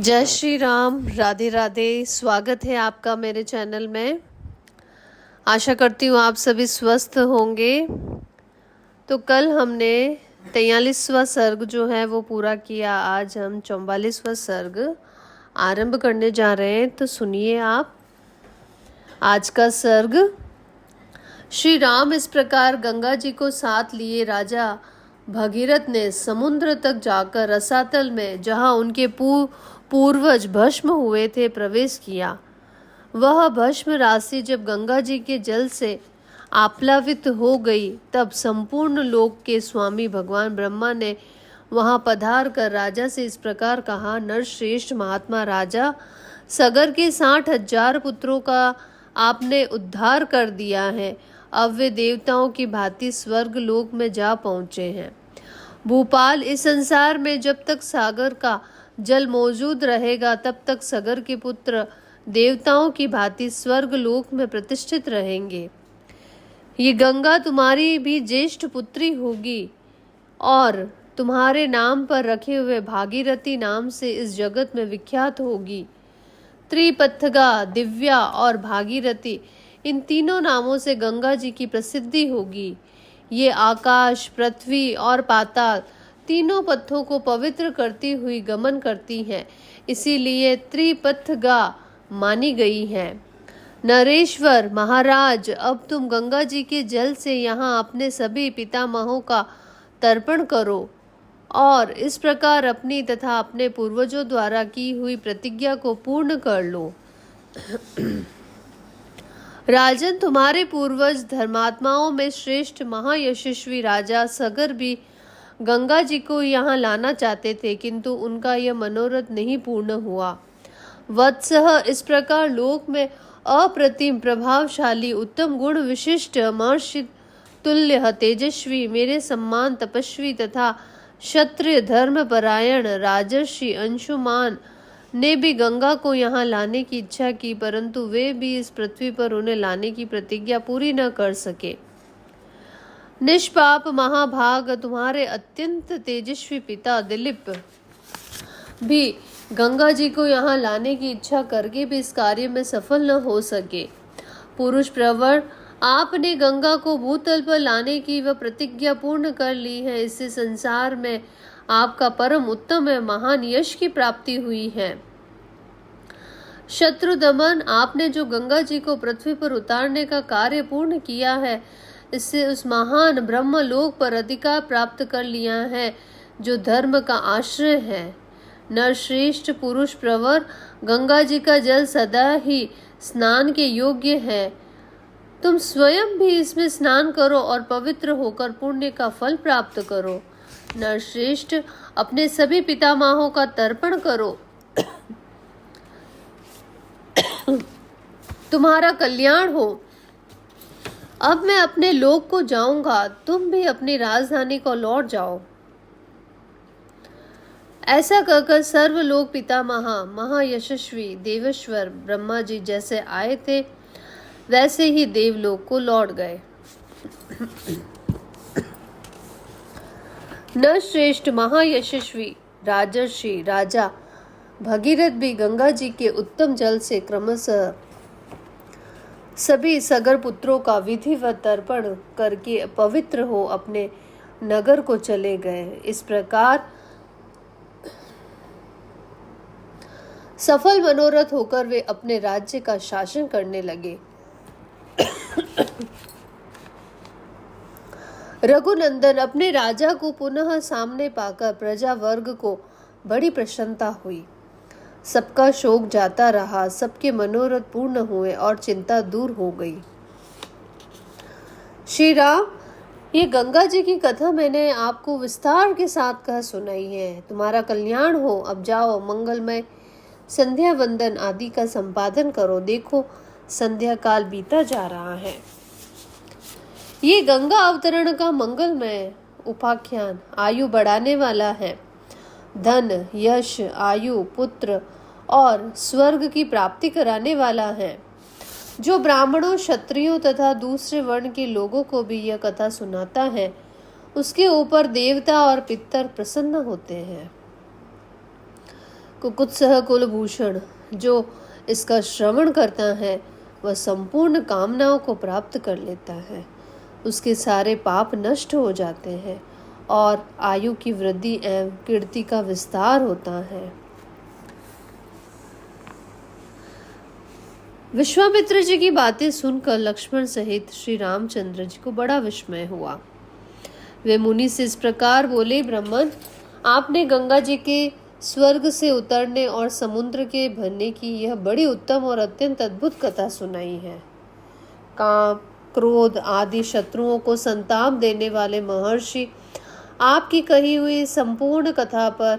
जय श्री राम, राधे राधे। स्वागत है आपका मेरे चैनल में। आशा करती हूँ आप सभी स्वस्थ होंगे। तो कल हमने 43वां सर्ग जो है वो पूरा किया। आज हम 44वां सर्ग आरंभ करने जा रहे हैं। तो सुनिए आप आज का सर्ग। श्री राम इस प्रकार गंगा जी को साथ लिए राजा भगीरथ ने समुद्र तक जाकर रसातल में, जहाँ उनके पूर्वज भस्म हुए थे, प्रवेश किया। वह भस्म राशि जब गंगा जी के जल से आप्लावित हो गई, तब संपूर्ण लोक के स्वामी भगवान ब्रह्मा ने वहां पधार कर राजा से इस प्रकार कहा। नरश्रेष्ठ महात्मा राजा, सगर के 60,000 पुत्रों का आपने उद्धार कर दिया है। अब वे देवताओं की भांति स्वर्ग लोक में जा पहुंचे हैं। भूपाल, इस संसार में जब तक सागर का जल मौजूद रहेगा, तब तक सगर के पुत्र देवताओं की भांति स्वर्ग लोक में प्रतिष्ठित रहेंगे। ये गंगा तुम्हारी भी ज्येष्ठ पुत्री होगी और तुम्हारे नाम पर रखे हुए भागीरथी नाम से इस जगत में विख्यात होगी। त्रिपथगा, दिव्या और भागीरथी, इन तीनों नामों से गंगा जी की प्रसिद्धि होगी। ये आकाश, पृथ्वी और पाताल तीनों पथों को पवित्र करती हुई गमन करती हैं, इसीलिए त्रिपथगा मानी गई है। नरेश्वर महाराज, अब तुम गंगा जी के जल से यहाँ अपने सभी पितामहों का तर्पण करो और इस प्रकार अपनी तथा अपने पूर्वजों द्वारा की हुई प्रतिज्ञा को पूर्ण कर लो। राजन, तुम्हारे पूर्वज धर्मात्माओं में श्रेष्ठ महायशस्वी राजा सगर भी गंगा जी को यहाँ लाना चाहते थे, किंतु उनका यह मनोरथ नहीं पूर्ण हुआ। वत्सः, इस प्रकार लोक में अप्रतिम, प्रभावशाली, उत्तम गुण विशिष्ट, महर्षि तुल्य, तेजस्वी, मेरे सम्मान तपस्वी तथा क्षत्रिय धर्मपरायण राजर्षि अंशुमान ने भी गंगा को यहाँ लाने की इच्छा की, परंतु वे भी इस पृथ्वी पर उन्हें लाने की प्रतिज्ञा पूरी न कर सके। निष्पाप महाभाग, तुम्हारे अत्यंत तेजस्वी पिता दिलीप भी गंगा जी को यहाँ लाने की इच्छा करके भी इस कार्य में सफल न हो सके। पुरुष प्रवर, आपने गंगा को भूतल पर लाने की वह प्रतिज्ञा पूर्ण कर ली है। इससे संसार में आपका परम उत्तम है महान यश की प्राप्ति हुई है। शत्रु दमन, आपने जो गंगा जी को पृथ्वी पर उतारने का कार्य पूर्ण किया है, इससे उस महान ब्रह्म लोक पर अधिकार प्राप्त कर लिया है जो धर्म का आश्रय है। नरश्रेष्ठ पुरुष प्रवर, गंगा जी का जल सदा ही स्नान के योग्य है। तुम स्वयं भी इसमें स्नान करो और पवित्र होकर पुण्य का फल प्राप्त करो। नरश्रेष्ठ, अपने सभी पितामहों का तर्पण करो, तुम्हारा कल्याण हो। अब मैं अपने लोक को जाऊंगा, तुम भी अपनी राजधानी को लौट जाओ। ऐसा कहकर सर्वलोक पितामह महायशस्वी देवेश्वर ब्रह्मा जी जैसे आए थे, वैसे ही देवलोक को लौट गए। नरश्रेष्ठ महायशस्वी राजर्षि राजा भगीरथ भी गंगा जी के उत्तम जल से क्रमशः सभी सगर पुत्रों का विधिवत तर्पण करके पवित्र हो अपने नगर को चले गए। इस प्रकार सफल मनोरथ होकर वे अपने राज्य का शासन करने लगे। रघुनंदन, अपने राजा को पुनः सामने पाकर प्रजा वर्ग को बड़ी प्रसन्नता हुई। सबका शोक जाता रहा, सबके मनोरथ पूर्ण हुए और चिंता दूर हो गई। श्री राम, ये गंगा जी की कथा मैंने आपको विस्तार के साथ कह सुनाई है। तुम्हारा कल्याण हो। अब जाओ, मंगलमय संध्या वंदन आदि का संपादन करो। देखो, संध्या काल बीता जा रहा है। ये गंगा अवतरण का मंगलमय उपाख्यान आयु बढ़ाने वाला है। धन, यश, आयु, पुत्र और स्वर्ग की प्राप्ति कराने वाला है। जो ब्राह्मणों, क्षत्रियों तथा दूसरे वर्ण के लोगों को भी यह कथा सुनाता है, उसके ऊपर देवता और पितर प्रसन्न होते हैं। कुकुत्सह कुलभूषण, जो इसका श्रवण करता है वह संपूर्ण कामनाओं को प्राप्त कर लेता है। उसके सारे पाप नष्ट हो जाते हैं और आयु की वृद्धि एवं कीर्ति का विस्तार होता है। विश्वामित्र जी की बातें सुनकर लक्ष्मण सहित श्री रामचंद्र जी को बड़ा विस्मय हुआ। वे मुनि से इस प्रकार बोले, ब्राह्मण, आपने गंगा जी के स्वर्ग से उतरने और समुद्र के भरने की यह बड़ी उत्तम और अत्यंत अद्भुत कथा सुनाई है। काम, क्रोध आदि शत्रुओं को संताप देने वाले महर्षि आपकी कही हुई संपूर्ण कथा पर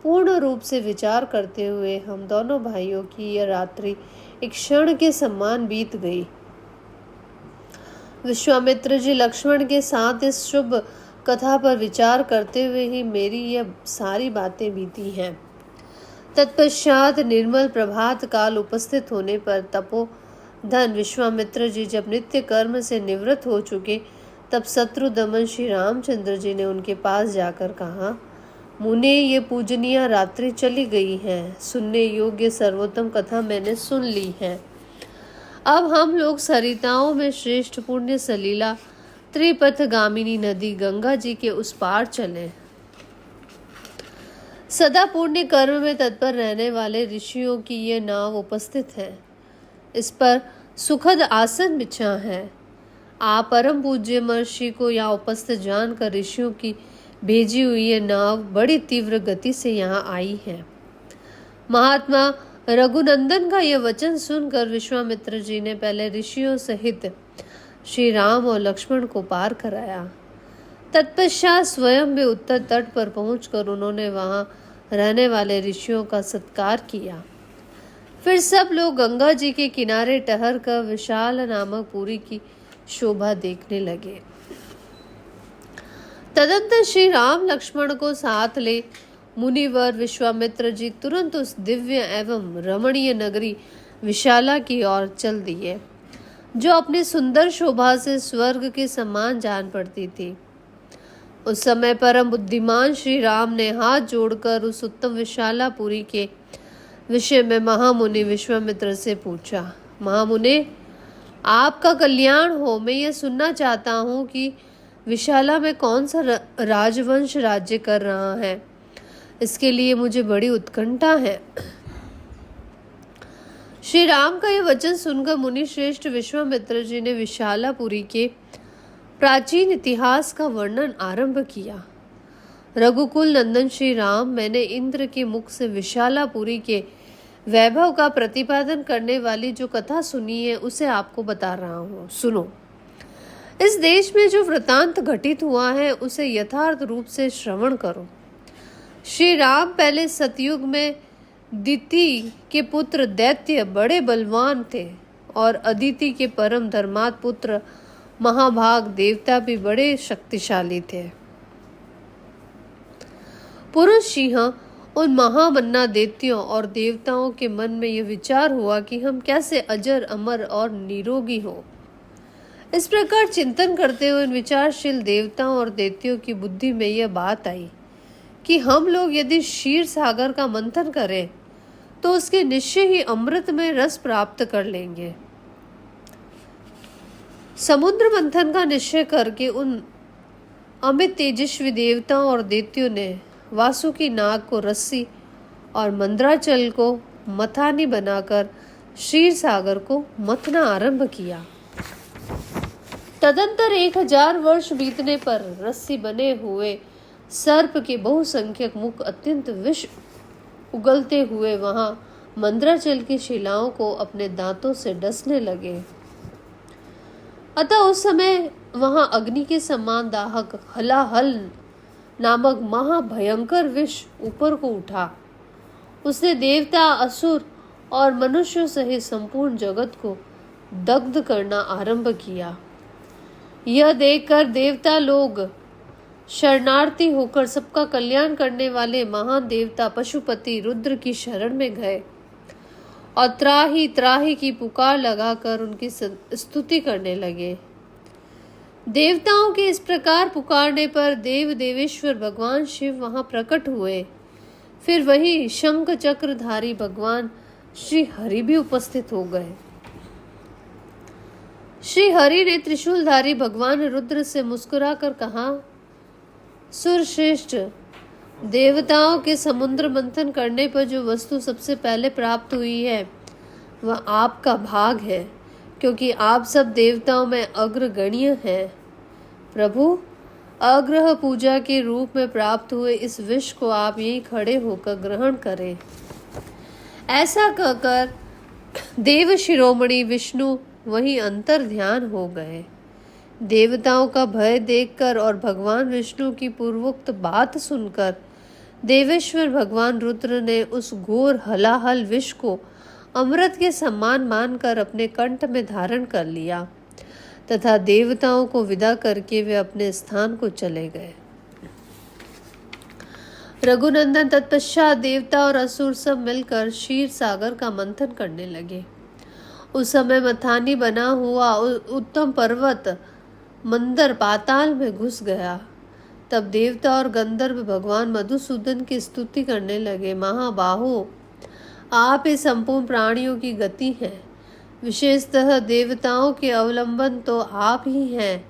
पूर्ण रूप से विचार करते हुए हम दोनों भाइयों की यह रात्रि एक क्षण के समान बीत गई। विश्वामित्र जी लक्ष्मण के साथ इस शुभ कथा पर विचार करते हुए ही मेरी यह सारी बातें बीती हैं। तत्पश्चात निर्मल प्रभात काल उपस्थित होने पर तपोधन विश्वामित्र जी जब नित्य कर्म से निवृत्त हो चुके, तब शत्रु दमन श्री रामचंद्र जी ने उनके पास जाकर कहा, मुने, ये पूजनीय रात्रि चली गई है। सुनने योग्य सर्वोत्तम कथा मैंने सुन ली है। अब हम लोग सरिताओं में श्रेष्ठ पुण्य सलीला त्रिपथगामिनी नदी गंगा जी के उस पार चले। सदा पुण्य कर्म में तत्पर रहने वाले ऋषियों की ये नाव उपस्थित है। इस पर सुखद आसन बिछा है। आप परम पूज्य महर्षि को यहाँ उपस्थित जानकर ऋषियों की भेजी हुई ये नाव बड़ी तीव्र गति से यहाँ आई है। महात्मा रघुनंदन का यह वचन सुनकर विश्वामित्र जी ने पहले ऋषियों सहित श्री राम और लक्ष्मण को पार कराया। तत्पश्चात स्वयं भी उत्तर तट पर पहुंचकर उन्होंने वहां रहने वाले ऋषियों का सत्कार किया। फिर सब लोग गंगा जी के किनारे टहर कर विशाल नामक पुरी की शोभा देखने लगे। तदंतर श्री राम लक्ष्मण को साथ ले मुनिवर विश्वामित्र जी तुरंत उस दिव्य एवं रमणीय नगरी विशाला की ओर चल दिए, जो अपनी सुंदर शोभा से स्वर्ग के समान जान पड़ती थी। उस समय परम बुद्धिमान श्री राम ने हाथ जोड़कर उस उत्तम विशालापुरी के विषय में महामुनि विश्वामित्र से पूछा, महामुने, आपका कल्याण हो। मैं यह सुनना चाहता हूँ कि विशाला में कौन सा राजवंश राज्य कर रहा है। इसके लिए मुझे बड़ी उत्कंठा है। श्री राम का यह वचन सुनकर मुनि श्रेष्ठ विश्वामित्र जी ने विशालापुरी के प्राचीन इतिहास का वर्णन आरंभ किया। रघुकुल नंदन श्री राम, मैंने इंद्र के मुख से विशालापुरी के वैभव का प्रतिपादन करने वाली जो कथा सुनी है उसे आपको बता रहा हूँ, सुनो। इस देश में जो वृतांत घटित हुआ है उसे यथार्थ रूप से श्रवण करो। श्री राम पहले सतयुग में दिति के पुत्र दैत्य बड़े बलवान थे और अदिति के परम धर्मात्म पुत्र महाभाग देवता भी बड़े शक्तिशाली थे। पुरुष सिंह उन महामन्ना दैत्यों और देवताओं के मन में यह विचार हुआ कि हम कैसे अजर अमर और निरोगी हो। इस प्रकार चिंतन करते हुए इन विचारशील देवताओं और दैत्यों की बुद्धि में यह बात आई कि हम लोग यदि क्षीर सागर का मंथन करें तो उसके निश्चय ही अमृत में रस प्राप्त कर लेंगे। समुद्र मंथन का निश्चय करके उन अमित तेजस्वी देवताओं और दैत्यों ने वासुकी नाग को रस्सी और मंद्राचल को मथानी बनाकर क्षीर सागर को मथना आरंभ किया। तदंतर 1000 वर्ष बीतने पर रस्सी बने हुए सर्प के बहुसंख्यक मुख अत्यंत विष उगलते हुए वहां मंद्राचल की शिलाओं को अपने दांतों से डसने लगे। अतः उस समय वहां अग्नि के समान दाहक हलाहल नामक महाभयंकर विष ऊपर को उठा। उसने देवता, असुर और मनुष्यों सहित संपूर्ण जगत को दग्ध करना आरंभ किया। यह देखकर देवता लोग शरणार्थी होकर सबका कल्याण करने वाले महान देवता पशुपति रुद्र की शरण में गए और त्राही त्राही की पुकार लगाकर उनकी स्तुति करने लगे। देवताओं के इस प्रकार पुकारने पर देव देवेश्वर भगवान शिव वहां प्रकट हुए। फिर वही शंख चक्रधारी भगवान श्री हरि भी उपस्थित हो गए। श्री हरि ने त्रिशूलधारी भगवान रुद्र से मुस्कुराकर कहा, सुरश्रेष्ठ, देवताओं के समुद्र मंथन करने पर जो वस्तु सबसे पहले प्राप्त हुई है वह आपका भाग है, क्योंकि आप सब देवताओं में अग्रगण्य हैं। प्रभु, अग्रह पूजा के रूप में प्राप्त हुए इस विष को आप यहीं खड़े होकर ग्रहण करें। ऐसा कहकर देव शिरोमणि विष्णु वहीं अंतर ध्यान हो गए। देवताओं का भय देखकर और भगवान विष्णु की पूर्वोक्त बात सुनकर देवेश्वर भगवान रुद्र ने उस घोर हलाहल विष को अमृत के समान मानकर अपने कंठ में धारण कर लिया तथा देवताओं को विदा करके वे अपने स्थान को चले गए। रघुनंदन तत्पश्चात देवता और असुर सब मिलकर क्षीर सागर का मंथन करने लगे। उस समय मथानी बना हुआ उत्तम पर्वत मंदर पाताल में घुस गया। तब देवता और गंधर्व भगवान मधुसूदन की स्तुति करने लगे। महाबाहो, आप ही संपूर्ण प्राणियों की गति हैं, विशेषतः देवताओं के अवलंबन तो आप ही हैं।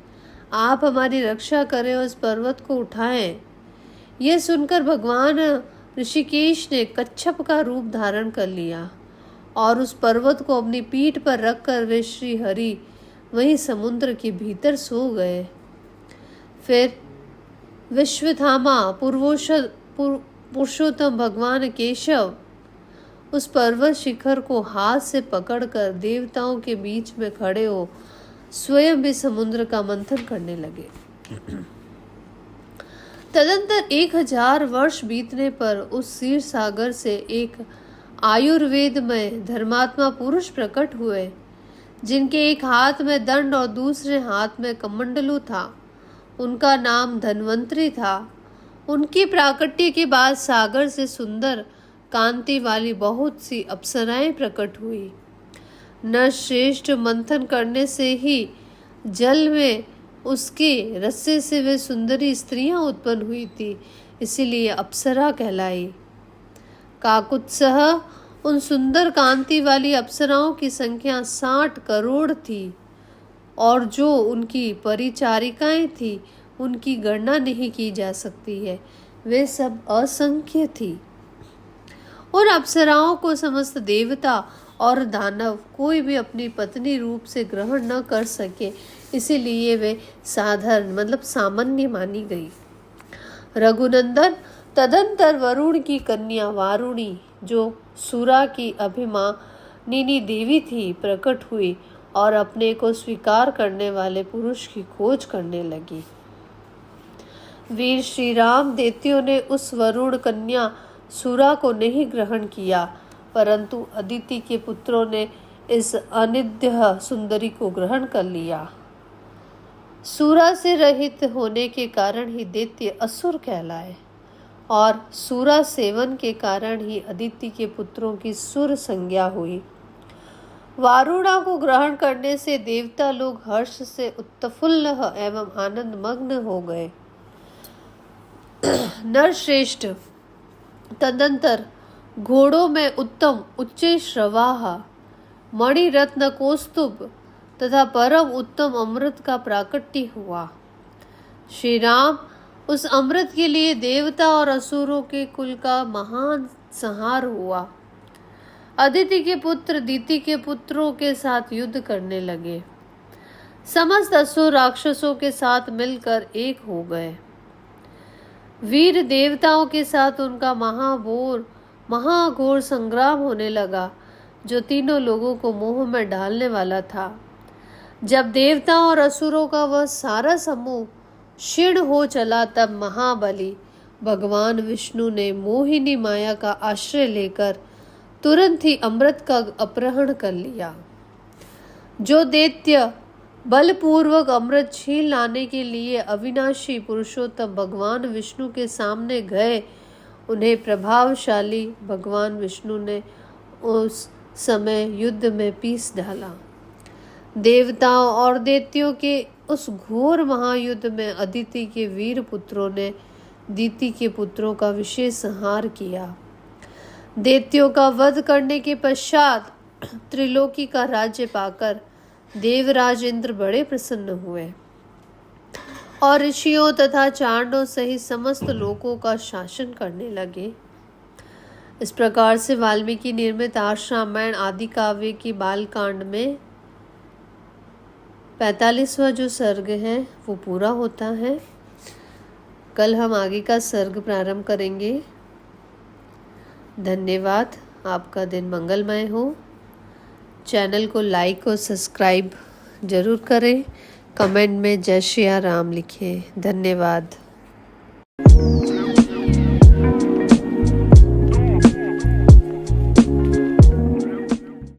आप हमारी रक्षा करें और इस पर्वत को उठाएं। यह सुनकर भगवान ऋषिकेश ने कच्छप का रूप धारण कर लिया और उस पर्वत को अपनी पीठ पर रखकर वे श्री हरि वहीं समुद्र के भीतर सो गए। फिर विश्वधामा पुरुषोत्तम भगवान केशव उस पर्वत शिखर को हाथ से पकड़कर देवताओं के बीच में खड़े हो स्वयं भी समुद्र का मंथन करने लगे। तदंतर 1000 वर्ष बीतने पर उस क्षीर सागर से एक आयुर्वेद में धर्मात्मा पुरुष प्रकट हुए, जिनके एक हाथ में दंड और दूसरे हाथ में कमंडलू था। उनका नाम धन्वंतरी था। उनकी प्राकट्य के बाद सागर से सुंदर कांति वाली बहुत सी अप्सराएं प्रकट हुई। नरश्रेष्ठ, मंथन करने से ही जल में उसके रस्से से वे सुंदरी स्त्रियां उत्पन्न हुई थी, इसीलिए अप्सरा कहलाई। काकुत्सह उन सुंदर कांति वाली अप्सराओं की संख्या 60 करोड़ थी और जो उनकी परिचारिकाएं थी उनकी गणना नहीं की जा सकती है। वे सब असंख्य थी। उन अप्सराओं को समस्त देवता और दानव कोई भी अपनी पत्नी रूप से ग्रहण न कर सके, इसीलिए वे साधारण मतलब सामान्य मानी गई। रघुनंदन, तदंतर वरुण की कन्या वारुणी, जो सुरा की अभिमानिनी देवी थी, प्रकट हुई और अपने को स्वीकार करने वाले पुरुष की खोज करने लगी। वीर श्री राम दैत्यों ने उस वरुण कन्या सुरा को नहीं ग्रहण किया, परंतु अदिति के पुत्रों ने इस अनिद्य सुंदरी को ग्रहण कर लिया। सूरा से रहित होने के कारण ही दैत्य असुर कहलाए और सूरा सेवन के कारण ही अदिति के पुत्रों की सुर संज्ञा हुई। वारुणा को ग्रहण करने से देवता लोग हर्ष से उत्फुल्ल एवं आनंद मग्न हो गए। नरश्रेष्ठ, तदंतर घोड़ों में उत्तम उच्च श्रवाह, मणि रत्न कौस्तुभ तथा परम उत्तम अमृत का प्राकट्य हुआ। श्री राम उस अमृत के लिए देवता और असुरों के कुल का महान संहार हुआ। अदिति के पुत्र दिति के पुत्रों के साथ युद्ध करने लगे। समस्त असुर राक्षसों के साथ मिलकर एक हो गए। वीर देवताओं के साथ उनका महाघोर संग्राम होने लगा, जो तीनों लोगों को मोह में डालने वाला था। जब देवताओं और असुरों का वह सारा समूह क्षीण हो चला, तब महाबली भगवान विष्णु ने मोहिनी माया का आश्रय लेकर तुरंत ही अमृत का अपहरण कर लिया। जो दैत्य बलपूर्वक अमृत छीन लाने के लिए अविनाशी पुरुषोत्तम भगवान विष्णु के सामने गए, उन्हें प्रभावशाली भगवान विष्णु ने उस समय युद्ध में पीस डाला। देवताओं और दैत्यों के उस घोर महायुद्ध में अदिति के वीर पुत्रों ने दीति के पुत्रों का विशेष संहार किया। दैत्यों का वध करने के पश्चात त्रिलोकी का राज्य पाकर देवराज इंद्र बड़े प्रसन्न हुए और ऋषियों तथा चांडों सहित समस्त लोकों का शासन करने लगे। इस प्रकार से वाल्मीकि निर्मित आर्ष रामायण आदि काव्य की बालकांड में 45वां जो सर्ग है वो पूरा होता है। कल हम आगे का सर्ग प्रारंभ करेंगे। धन्यवाद। आपका दिन मंगलमय हो। चैनल को लाइक और सब्सक्राइब जरूर करें। कमेंट में जय श्री राम लिखें। धन्यवाद।